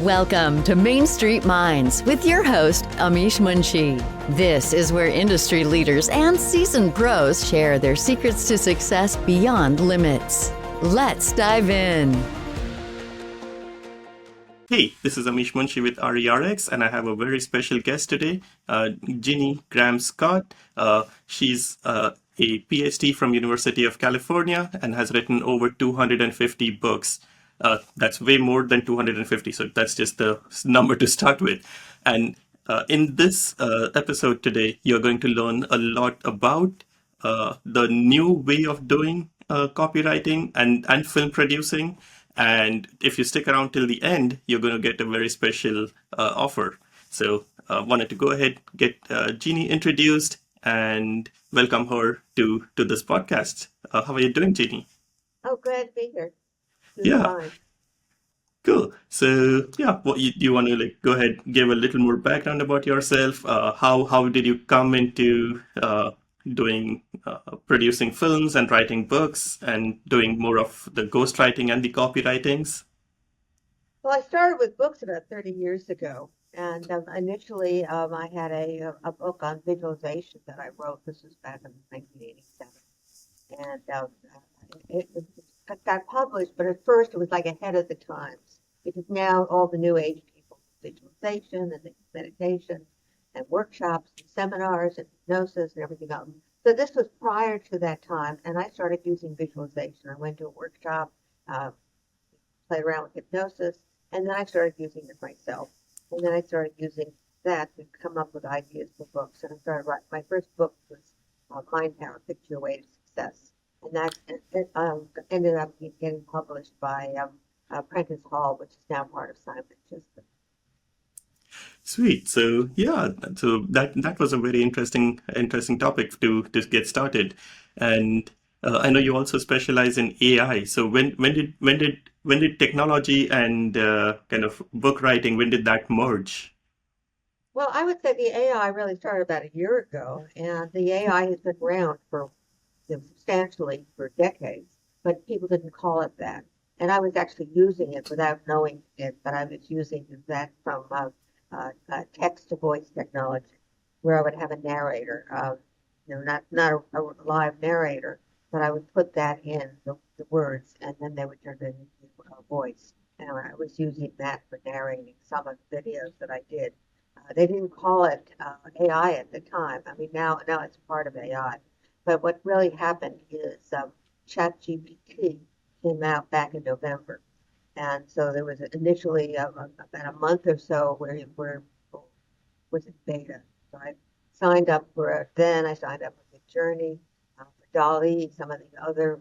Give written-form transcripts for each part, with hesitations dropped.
Welcome to Main Street Minds with your host, Amish Munshi. This is where industry leaders and seasoned pros share their secrets to success beyond limits. Let's dive in. Hey, this is Amish Munshi with RERX, and I have a very special guest today, Gini Graham Scott. She's a PhD from University of California and has written over 250 books. That's way more than 250, so that's just the number to start with. And in this episode today, you're going to learn a lot about the new way of doing copywriting and film producing. And if you stick around till the end, you're going to get a very special offer. So wanted to go ahead, get Jeannie introduced and welcome her to this podcast. How are you doing, Jeannie? Oh, glad to be here. This is Yeah, fine. cool. So yeah, what you want to go ahead, give a little more background about yourself? How did you come into doing producing films and writing books and doing more of the ghostwriting and the copywritings? Well, I started with books about 30 years ago. And initially, I had a book on visualization that I wrote. This was back in 1987. And it got published, but at first it was like ahead of the times. Because now all the new age people, visualization and meditation and workshops and seminars and hypnosis and everything else. So this was prior to that time, and I started using visualization. I went to a workshop, uh, played around with hypnosis, and then I started using it myself. And then I started using that to come up with ideas for books. And I started writing. My first book was Mind Power, Picture Your Way to Success. And that ended up getting published by Prentice Hall, which is now part of Simon & Schuster. Sweet. So yeah, so that was a very interesting topic to get started. And I know you also specialize in AI. So when did technology and kind of book writing, when did that merge? Well, I would say the AI really started about a year ago, and the AI has been around for substantially for decades, but people didn't call it that. And I was actually using it without knowing it, but I was using that from text-to-voice technology, where I would have a narrator, not a live narrator, but I would put that in the words, and then they would turn it into a voice. And I was using that for narrating some of the videos that I did. They didn't call it AI at the time. I mean, now it's part of AI. But what really happened is ChatGPT came out back in November. And so there was initially about a month or so where was in beta. So I signed up for it. Then I signed up with Journey, for Dolly, some of the other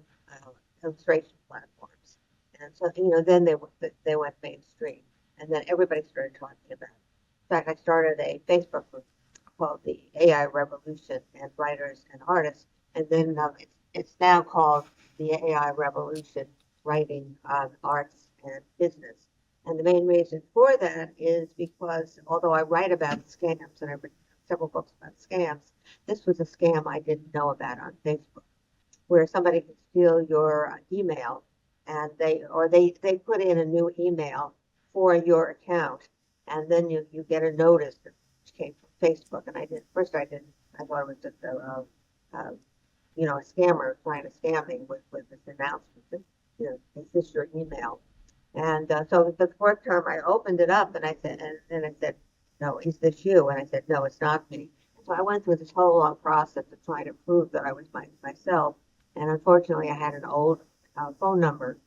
illustration platforms. And so, then they went mainstream. And then everybody started talking about it. In fact, I started a Facebook group called the AI Revolution and Writers and Artists. And then it's now called the AI Revolution Writing, Arts, and Business. And the main reason for that is because although I write about scams and I've written several books about scams, this was a scam I didn't know about on Facebook, where somebody could steal your email and they put in a new email for your account, and then you get a notice that came from Facebook. And I thought it was just a scammer trying to scam me with this announcement that, is this your email? And so the fourth term, I opened it up and I said, no, is this you? And I said, no, it's not me. And so I went through this whole long process of trying to prove that I was myself. And unfortunately, I had an old phone number,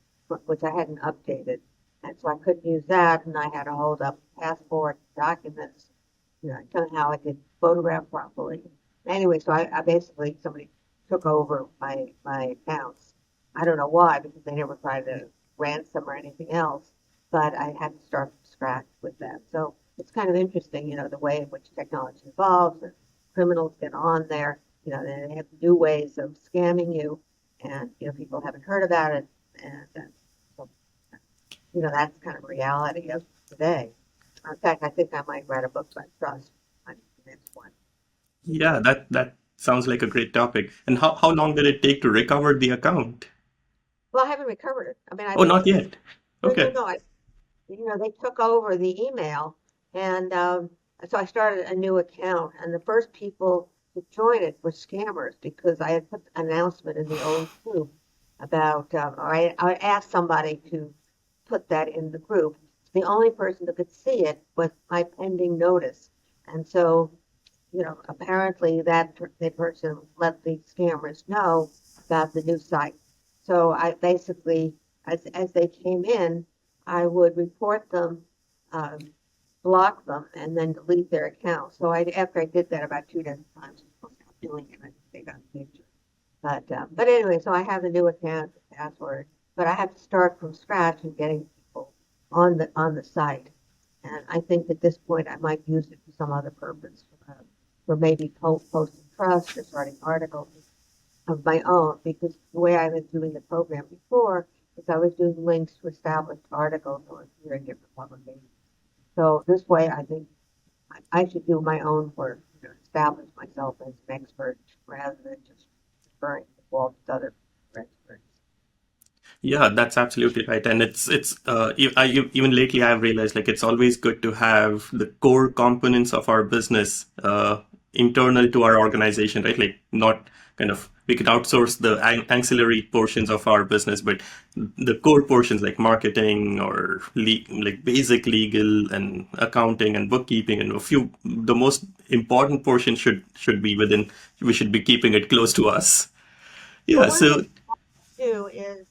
which I hadn't updated. And so I couldn't use that. And I had to hold up passport documents. Somehow I could photograph properly. Anyway, so I basically, somebody took over my accounts. I don't know why, because they never tried to ransom or anything else, but I had to start from scratch with that. So it's kind of interesting, the way in which technology evolves and criminals get on there. They have new ways of scamming you, and people haven't heard about it, and so that's kind of reality of today. In fact, I think I might write a book about trust on the next one. Yeah, that sounds like a great topic. And how long did it take to recover the account? Well, I haven't recovered it. I mean, I Oh, not lost it. yet. No, no, Okay. no. they took over the email, and so I started a new account. And the first people to join it were scammers because I had put an announcement in the old group about, or I asked somebody to put that in the group. The only person that could see it was my pending notice, and so apparently the person let the scammers know about the new site. So I basically, as they came in, I would report them, um, block them, and then delete their account. So after I did that about 2 dozen times, I stopped doing it. I think they got the picture. But anyway, so I have the new account, the password, but I have to start from scratch and getting people on the site. And I think at this point I might use it for some other purpose, for maybe posting trust or starting articles of my own, because the way I was doing the program before is I was doing links to established articles or appear in different publications. So this way, I think I should do my own work, establish myself as an expert rather than just referring to all these other experts. Yeah, that's absolutely right. And even lately I've realized like it's always good to have the core components of our business internal to our organization, right? Like not kind of we could outsource the ancillary portions of our business, but the core portions like marketing or like basic legal and accounting and bookkeeping and the most important portion should be within. We should be keeping it close to us. Well, Yeah. one thing So. I do is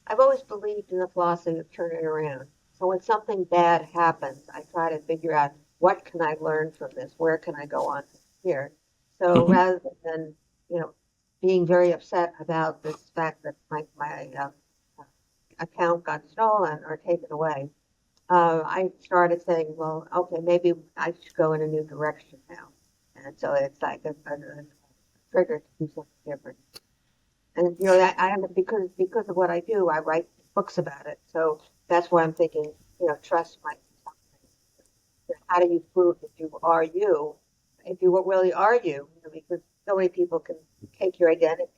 I've always believed in the philosophy of turn it around. So when something bad happens, I try to figure out what can I learn from this? Where can I go on from here? So Mhm. rather than, you know, being very upset about this fact that my account got stolen or taken away, I started saying, well, okay, maybe I should go in a new direction now. And so it's like a trigger to do something different. And I am because of what I do, I write books about it. So that's why I'm thinking, trust might be something. How do you prove that you are you? If you really are you, because so many people can take your identity.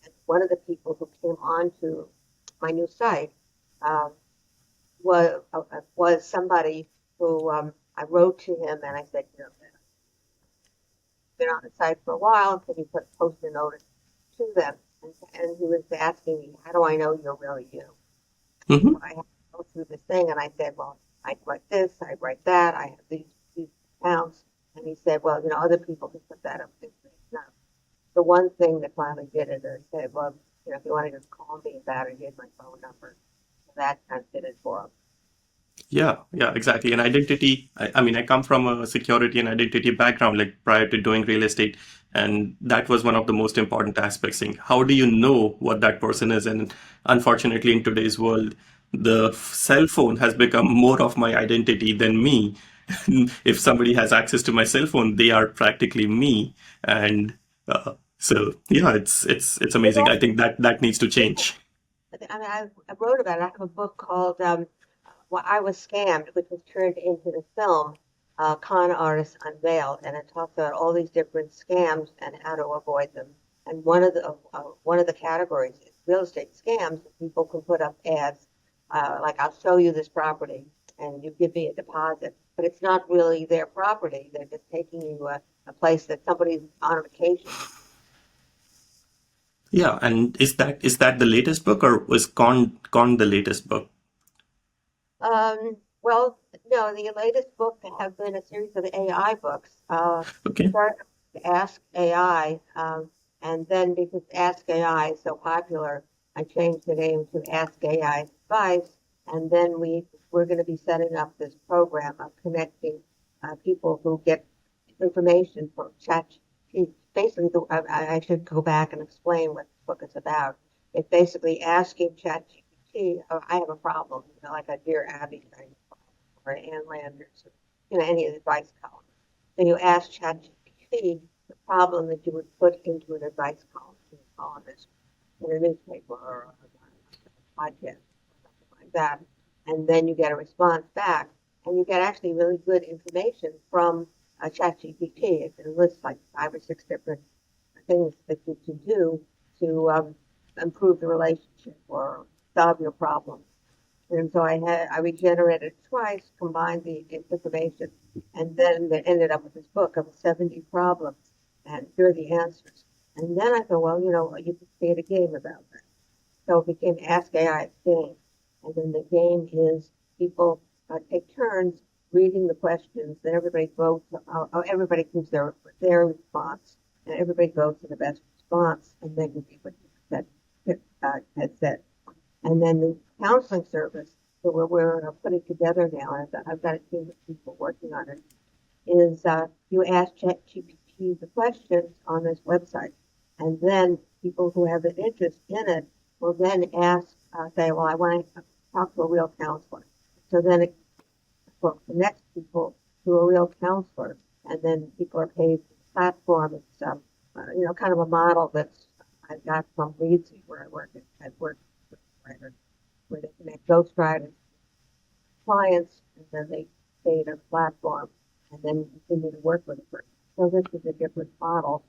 And one of the people who came on to my new site um, was somebody who I wrote to him and I said, been on the site for a while. Can you post a notice to them? And he was asking me, how do I know you're really you? Mhm. So I had to go through this thing, and I said, well, I write this, I write that, I have these accounts. And he said, well, other people can put that up. No. The one thing that finally did it, I said, well, if you want to just call me about it, here's my phone number. So that kind of did it for him. Yeah, yeah, exactly. And identity, I mean, I come from a security and identity background, like prior to doing real estate. And that was one of the most important aspects. Saying, how do you know what that person is? And unfortunately, in today's world, the cell phone has become more of my identity than me. If somebody has access to my cell phone, they are practically me. And so, yeah, it's amazing. I think that needs to change. I mean, I wrote about it. I have a book called well, I Was Scammed, which was turned into the film Con Artists Unveiled, and it talks about all these different scams and how to avoid them. And one of the categories is real estate scams. People can put up ads like, "I'll show you this property, and you give me a deposit," but it's not really their property. They're just taking you a place that somebody's on vacation. Yeah, and is that the latest book or was Con the latest book? Well, no, the latest book have been a series of AI books. Okay. Start to Ask AI, and then because Ask AI is so popular, I changed the name to Ask AI Advice, and then we're going to be setting up this program of connecting people who get information from ChatGPT. Basically, I should go back and explain what the book is about. It's basically asking ChatGPT, oh, I have a problem, like a Dear Abby kind of problem, or an Ann Landers, or, any of the advice columns. Then you ask ChatGPT the problem that you would put into an advice column, columnist in a newspaper or a podcast or something like that. And then you get a response back, and you get actually really good information from ChatGPT. It lists like 5 or 6 different things that you can do to improve the relationship or solve your problem. And so I regenerated twice, combined the information, and then they ended up with this book of 70 problems, and here are the answers. And then I thought, well, you could create a game about that. So it became Ask AI game. And then the game is people take turns reading the questions, then everybody votes, everybody gives their response, and everybody votes for the best response, and then you see what that had said. And then the counseling service that we're putting together now, I've got a team of people working on it, is you ask ChatGPT the questions on this website, and then people who have an interest in it will then say, well, I want to talk to a real counselor. So then it connects people to a real counselor, and then people are paid for the platform. It's kind of a model that's I got from Leedsy, where I work at work with writers, where they connect ghostwriters clients, and then they stay in a platform and then continue to work with a person. So this is a different model,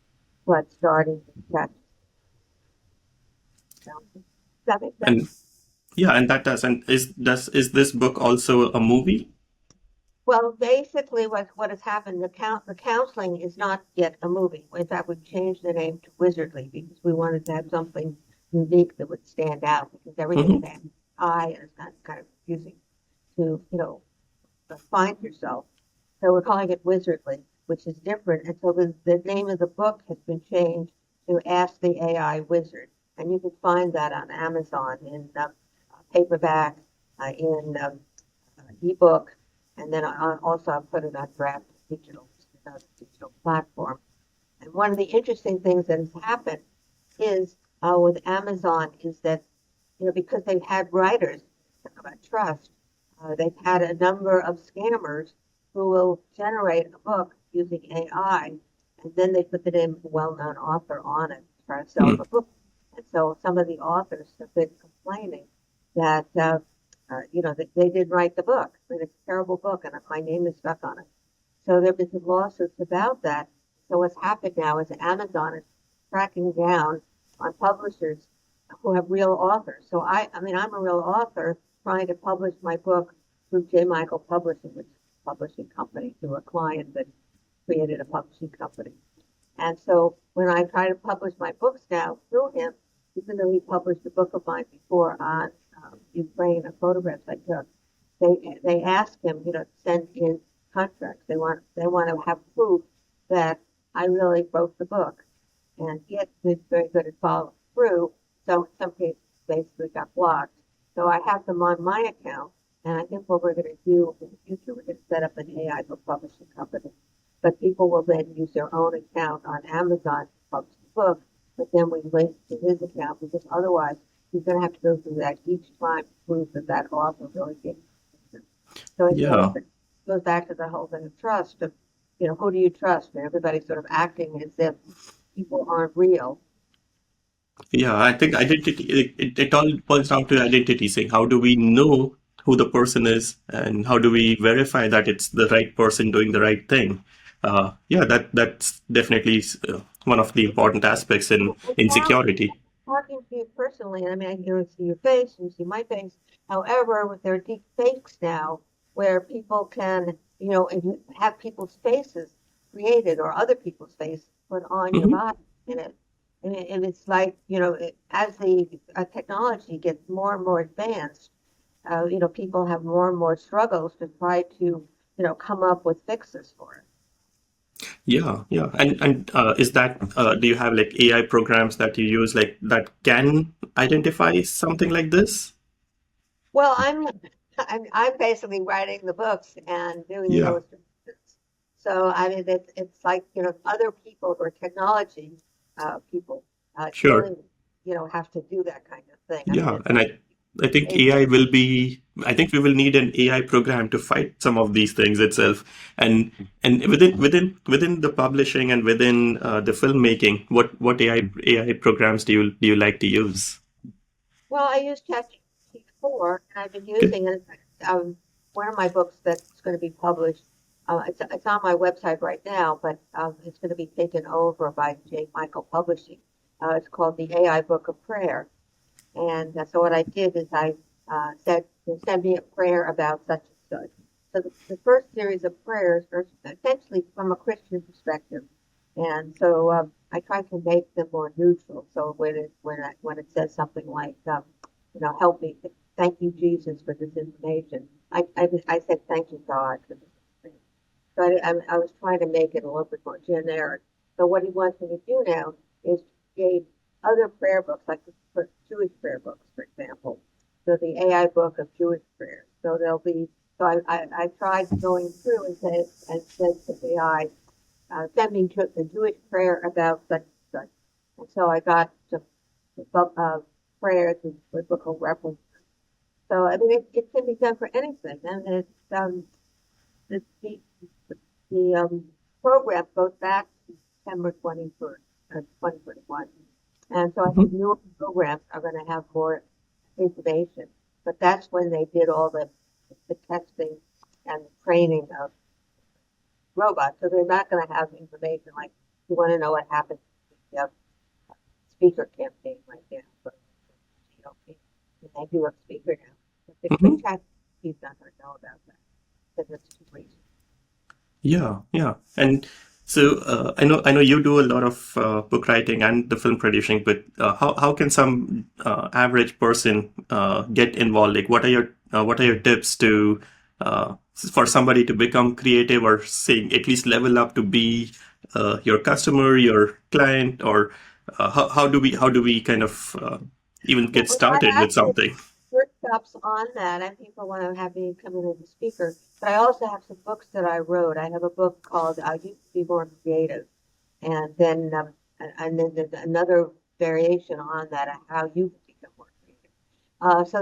but starting to catch. Does that make sense? And yeah, and that does. And is this book also a movie? Well, basically, what has happened, the counseling is not yet a movie. In fact, we've changed the name to Wizardly because we wanted to have something unique that would stand out, because everything Hmm. is AI and it's kind of confusing to, find yourself. So we're calling it Wizardly, which is different. And so the name of the book has been changed to Ask the AI Wizard. And you can find that on Amazon in paperback, in ebook, and then also I put it on draft digital platform. And one of the interesting things that has happened is with Amazon is that, because they've had writers talk about trust, they've had a number of scammers who will generate a book using AI, and then they put the name of a well-known author on it to try to sell Hmm. the book. And so some of the authors have been complaining that, that they didn't write the book, that it's a terrible book, and my name is stuck on it. So there have been some lawsuits about that. So what's happened now is Amazon is tracking down on publishers who have real authors. So I'm a real author trying to publish my book through J. Michael Publishing, which is a publishing company, through a client that created a publishing company. And so when I try to publish my books now through him, even though he published a book of mine before on Ukraine, photographs I took, they ask him, to send in contracts. They want to have proof that I really wrote the book, and he had been very good at following through. So in some cases, basically got blocked. So I have them on my account, and I think what we're going to do in the future, we're going to set up an AI book publishing company. But people will then use their own account on Amazon to publish the book, but then we link to his account, because otherwise he's going to have to go through that each time to prove that author really gave it. So Yeah. it goes back to the whole thing of trust of, who do you trust? And everybody's sort of acting as if people aren't real. Yeah, I think identity, it all boils down to identity, saying how do we know who the person is and how do we verify that it's the right person doing the right thing? Yeah, that's definitely one of the important aspects And in now security. talking to you personally, and I mean, I see your face, you see my face. However, with their deep fakes now, where people can, have people's faces created or other people's faces put on your Hmm. body, and it's like, as the technology gets more and more advanced, people have more and more struggles to try to, come up with fixes for it. Yeah, yeah. And is that do you have like AI programs that you use like that can identify something like this? Well, I'm basically writing the books and doing the Yeah, illustrations. So I mean, it's like, other people or technology people sure. really, have to do that kind of thing. I mean, Yeah, and I think it, AI will be. I think we will need an AI program to fight some of these things itself. And within the publishing and within the filmmaking, what AI programs do you like to use? well, I use ChatGPT 4, and I've been Okay. using it. One of my books that's going to be published, it's on my website right now, but it's going to be taken over by J. Michael Publishing. It's called the AI Book of Prayer. And so what I did is I said, send me a prayer about such and such. So the first series of prayers are essentially from a Christian perspective, and so I try to make them more neutral. So when it says something like, help me, thank you Jesus for this information, I said thank you God for this information. So I was trying to make it a little bit more generic. So what he wants me to do now is create other prayer books, like the Jewish prayer books, for example. So the AI book of Jewish prayers. So there'll be. So I tried going through and said to AI, send me to the Jewish prayer about such and such. And so I got some prayers with biblical references. So I mean, it can be done for anything, and the, the, the program goes back to September 21st, 2021. And so I think newer programs are going to have more information. But that's when they did all the testing and the training of robots. So they're not going to have information like, you want to know what happened to the speaker campaign right now. For GOP. And they do a speaker now. But the chat, he's not going to know about that because it's too recent. Yeah, yeah. And so I know you do a lot of book writing and the film producing, but how can some average person get involved? Like, what are your tips to for somebody to become creative, or say at least level up to be your customer, your client, or how do we kind of even get Well, I started with actually something? workshops on that, and people want to have me come in as a speaker. But I also have some books that I wrote. I have a book called "I Used to Be More Creative," and then there's another variation on that of how you can become more creative. So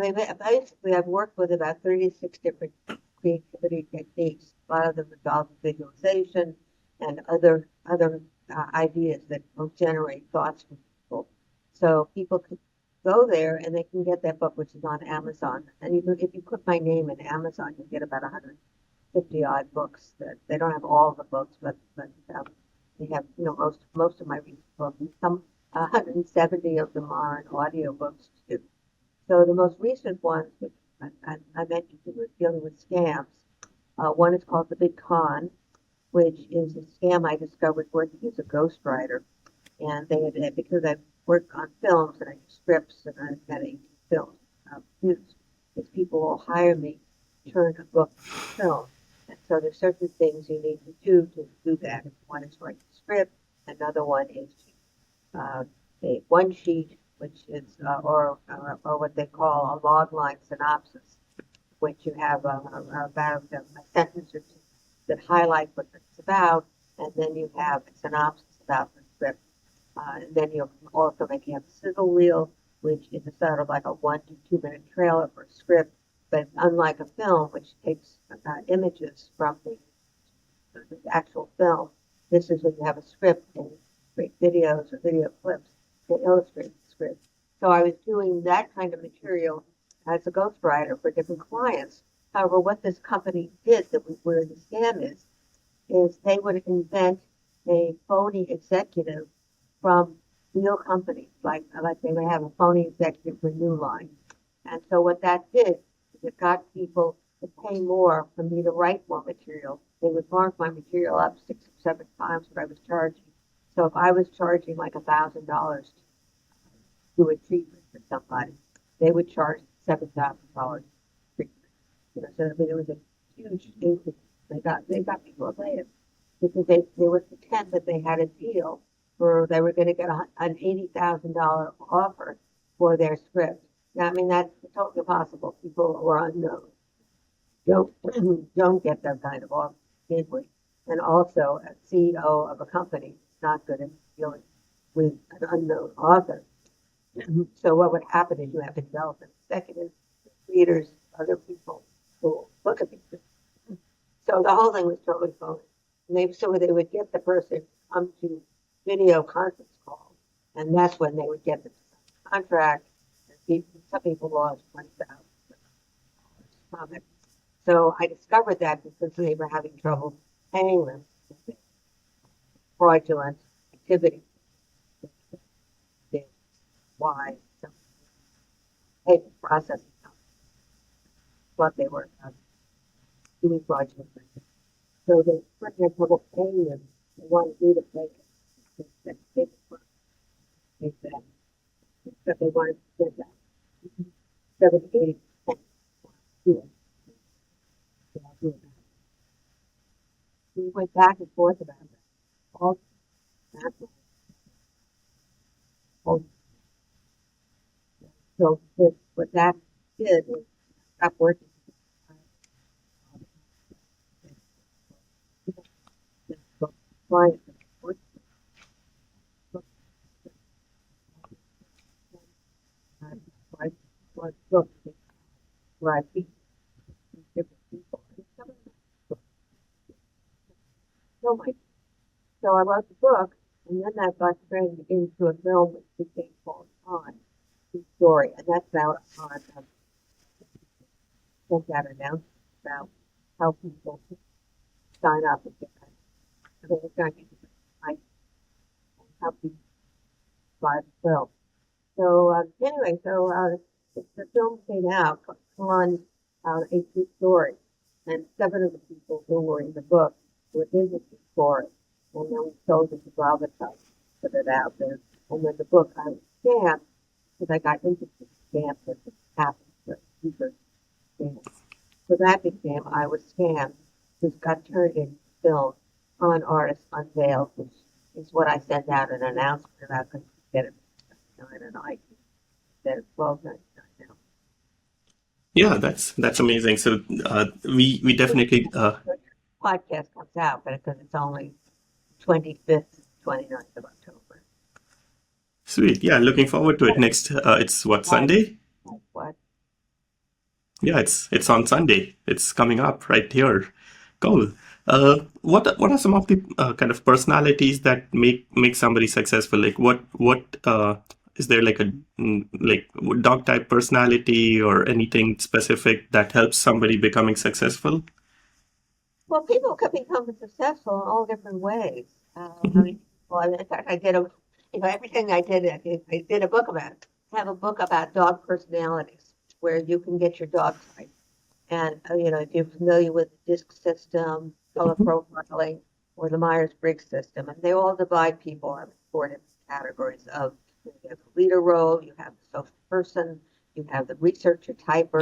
basically, I've worked with about 36 different creativity techniques. A lot of them involve visualization and other ideas that will generate thoughts from people. So people can go there and they can get that book, which is on Amazon. And if you put my name in Amazon, you get about 150 odd books. That they don't have all the books, but they have most of my recent books. Some 170 of them are in audio books too. So the most recent ones, which I mentioned, were dealing with scams. One is called The Big Con, which is a scam I discovered working as a ghostwriter. And because I work on films and I do scripts and I've got 18 films produced, is people will hire me to turn a book into film. And so there's certain things you need to do that. One is write the script. Another one is a one sheet, which is or what they call a log line synopsis, which you have about a sentence or two that highlight what it's about, and then you have a synopsis about the script. And then you also make have a sizzle reel, which is a sort of like a 1 to 2 minute trailer for a script. But unlike a film, which takes images from the actual film, this is when you have a script and create videos or video clips to illustrate the script. So I was doing that kind of material as a ghostwriter for different clients. However, what this company did, where the scam is they would invent a phony executive from real companies, like they would have a phony executive for New Line. And so what that did is it got people to pay more for me to write more material. They would mark my material up 6 or 7 times what I was charging. So if I was charging like $1,000 to do a treatment for somebody, they would charge $7,000 treatment. So I mean, it was a huge increase. They got people excited because they would pretend that they had a deal where they were going to get an $80,000 offer for their script. Now, I mean, that's totally impossible. People who are unknown don't get that kind of offer, usually. And also, a CEO of a company is not good at dealing with an unknown author. So what would happen is you have to develop an executive, readers, other people who look at these things. So the whole thing was totally phony. And they would get the person to come to video conference calls, and that's when they would get the contract. And some people lost $20,000 from it. So I discovered that because they were having trouble paying them fraudulent activity. Why? So payment processing. thought they were doing fraudulent things. So they put in trouble paying them. They wanted me to pay it. They said that they wanted to get that 70-80%. Do it. So I'll do it. We went back and forth about that. All that. So what that did was stop working. Client where I teach different people. So I wrote the book, and then that got turned into a film which became called On, True Story, and that's out on sent out announcements about how people sign up and get that. I mean, it's not and how people buy the film. So anyway, the film came out on a true story, and 7 of the people who were in the book were in the true story, and then we sold it to Bravo, put it out there, and then the book I was scammed because I got interested in scams that happened to people. So that became I Was Scammed, which got turned into film on Artists Unveiled, which is what I sent out an announcement about because you get it $9.99 instead of $12.99 now. Yeah, that's amazing. So we definitely Podcast comes out, but because it's only 25th, 29th of October. sweet. Yeah, looking forward to it next. It's what, Sunday? What? Yeah, it's on Sunday. It's coming up right here. Cool. What are some of the kind of personalities that make somebody successful? Like what is there like like dog type personality or anything specific that helps somebody becoming successful? Well, people can become successful in all different ways. I mean, in fact, everything I did a book about it. I have a book about dog personalities where you can get your dog type. And, if you're familiar with the DISC system, color profiling, or the Myers-Briggs system, and they all divide people into 4 different categories of you have the leader role, you have the social person, you have the researcher type,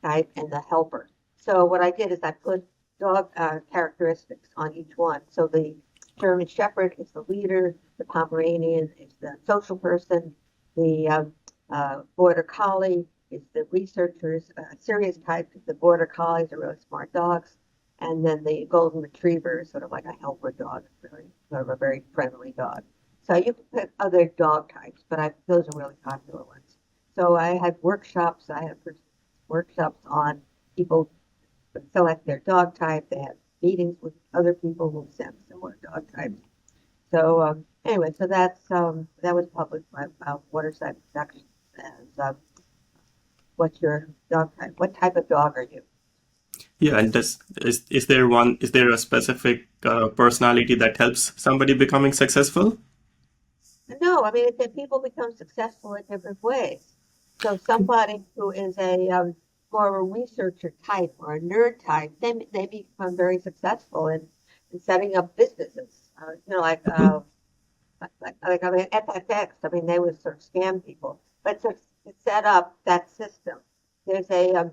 and the helper. So what I did is I put dog characteristics on each one. So the German Shepherd is the leader, the Pomeranian is the social person, the Border Collie is the researchers, serious type, the Border Collies are really smart dogs, and then the Golden Retriever is sort of like a helper dog, really sort of a very friendly dog. So you can pick other dog types, but those are really popular ones. So I had workshops. I had workshops on people select their dog type. They had meetings with other people who sent similar dog types. So anyway, so that was published by Waterside Productions. And what's your dog type? What type of dog are you? Yeah, and is there a specific personality that helps somebody becoming successful? No, I mean people become successful in different ways. So somebody who is a more of a researcher type or a nerd type, they become very successful in setting up businesses. Like I mean, FFX. I mean, they would sort of scam people, but to set up that system, there's a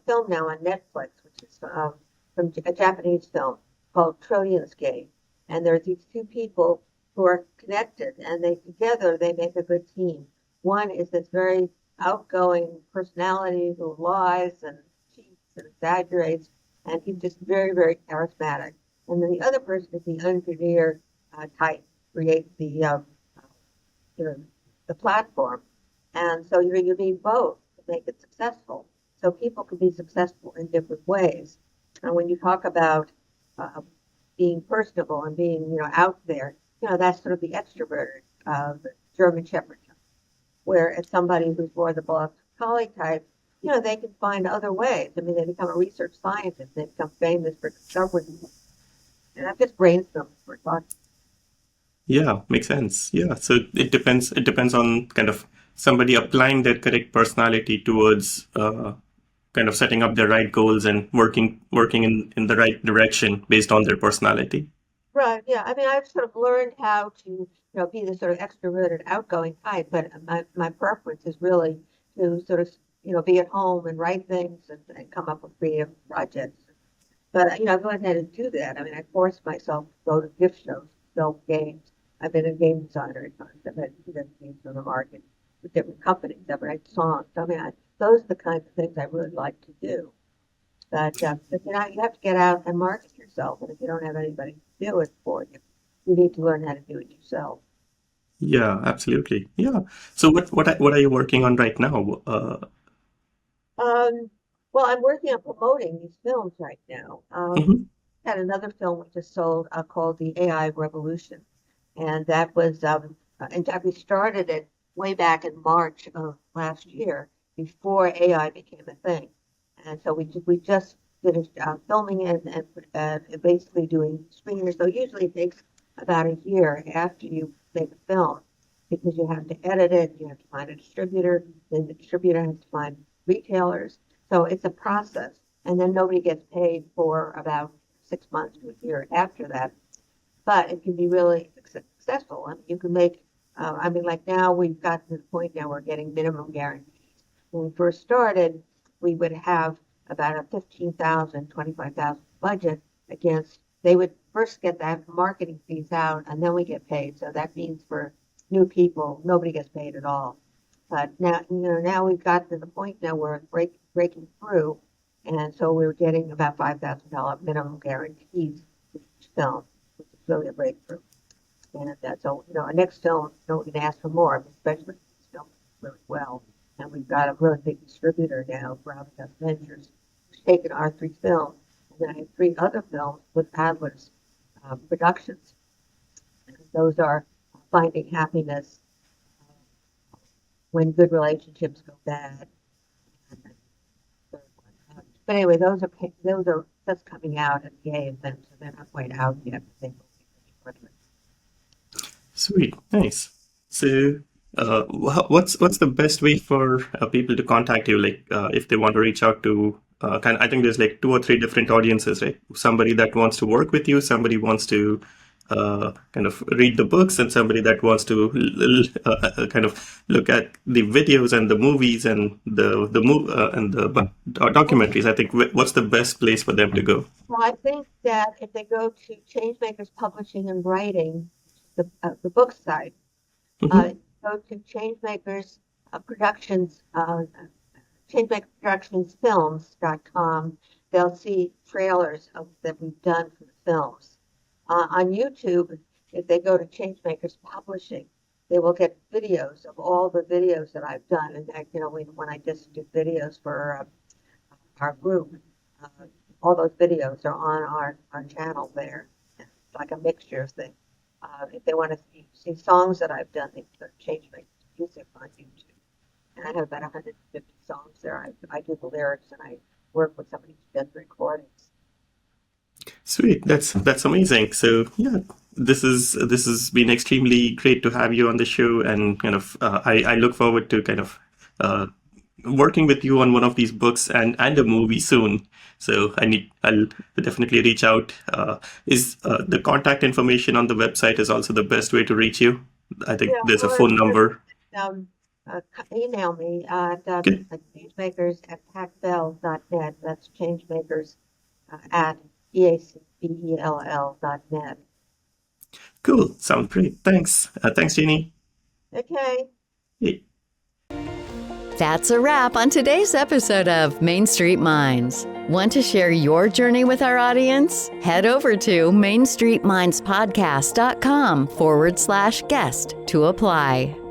film now on Netflix, which is from a Japanese film called Trillions Game, and there's these 2 people who are connected, and together they make a good team. One is this very outgoing personality who lies and cheats and exaggerates, and he's just very, very charismatic. And then the other person is the engineer type, creates the platform. And so you need both to make it successful. So people can be successful in different ways. And when you talk about being personable and being, out there, that's sort of the extroverted the German Shepherd type. Where it's somebody who's more the Border Collie type, they can find other ways. I mean, they become a research scientist. They become famous for discovering. And I've just brainstormed for thought. Yeah, makes sense. Yeah, so it depends. It depends on kind of somebody applying their correct personality towards kind of setting up their right goals and working in the right direction based on their personality. Right, yeah. I mean, I've sort of learned how to, be the sort of extroverted, outgoing type, but my preference is really to sort of, be at home and write things and come up with creative projects. But, I've learned how to do that. I mean, I forced myself to go to gift shows, sell games. I've been a game designer at times. I've had different games on the market with different companies. I've written songs. I mean, those are the kinds of things I really like to do. But you have to get out and market yourself. And if you don't have anybody to do it for you, you need to learn how to do it yourself. Yeah, absolutely. Yeah. So what are you working on right now? Um, well, I'm working on promoting these films right now. Mhm. Had another film we just sold called The AI Revolution. And that was, in fact, we started it way back in March of last year before AI became a thing. And so we just finished filming it and basically doing screeners. So usually it takes about a year after you make a film because you have to edit it, you have to find a distributor, then the distributor has to find retailers. So it's a process. And then nobody gets paid for about 6 months to a year after that. But it can be really successful. I mean, you can make, like now we've gotten to the point now we're getting minimum guarantees. When we first started, we would have about a 15,000, 25,000 budget against, they would first get that marketing fees out and then we get paid. So that means for new people, nobody gets paid at all. But now we've got to the point now where it's breaking through. And so we're getting about $5,000 minimum guarantees for each film, which is really a breakthrough. And so, our next film, we can ask for more, especially if this film is really well. And we've got a really big distributor now, Gravitas Ventures, who's taken our 3 films. And then I have 3 other films with Adler's Productions. And those are Finding Happiness, When Good Relationships Go Bad. And then the third one. But anyway, those are just coming out at the A event, so they're not quite out yet. But they will be pretty quickly. Sweet, nice. So, what's the best way for people to contact you? Like, if they want to reach out to, I think there's like 2 or 3 different audiences, right? Somebody that wants to work with you, somebody wants to kind of read the books, and somebody that wants to kind of look at the videos and the movies and the documentaries. I think what's the best place for them to go? Well, I think that if they go to Changemakers Publishing and Writing, the book site, Mhm. go to Changemakers Productions, Changemaker Productions Films.com. They'll see trailers that we've done for the films. On YouTube, if they go to Changemakers Publishing, they will get videos of all the videos that I've done. And when I just did videos for our group, uh, all those videos are on our channel there. It's like a mixture of things. If they want to see songs that I've done, they can go to Changemakers Music on YouTube. And I have about 150 songs there. I do the lyrics and I work with somebody who does the recordings. Sweet, that's amazing. So yeah, this has been extremely great to have you on the show, and kind of I look forward to kind of working with you on one of these books and a movie soon. So I'll definitely reach out. Is the contact information on the website is also the best way to reach you? I think Yeah, there's a well, phone number. email me at Okay, changemakers@pacbell.net. That's changemakers at EACBELL.net. cool. Sounds great. Thanks. Thanks, Jeannie. Okay. Hey. That's a wrap on today's episode of Main Street Minds. Want to share your journey with our audience? Head over to mainstreetmindspodcast.com/guest to apply.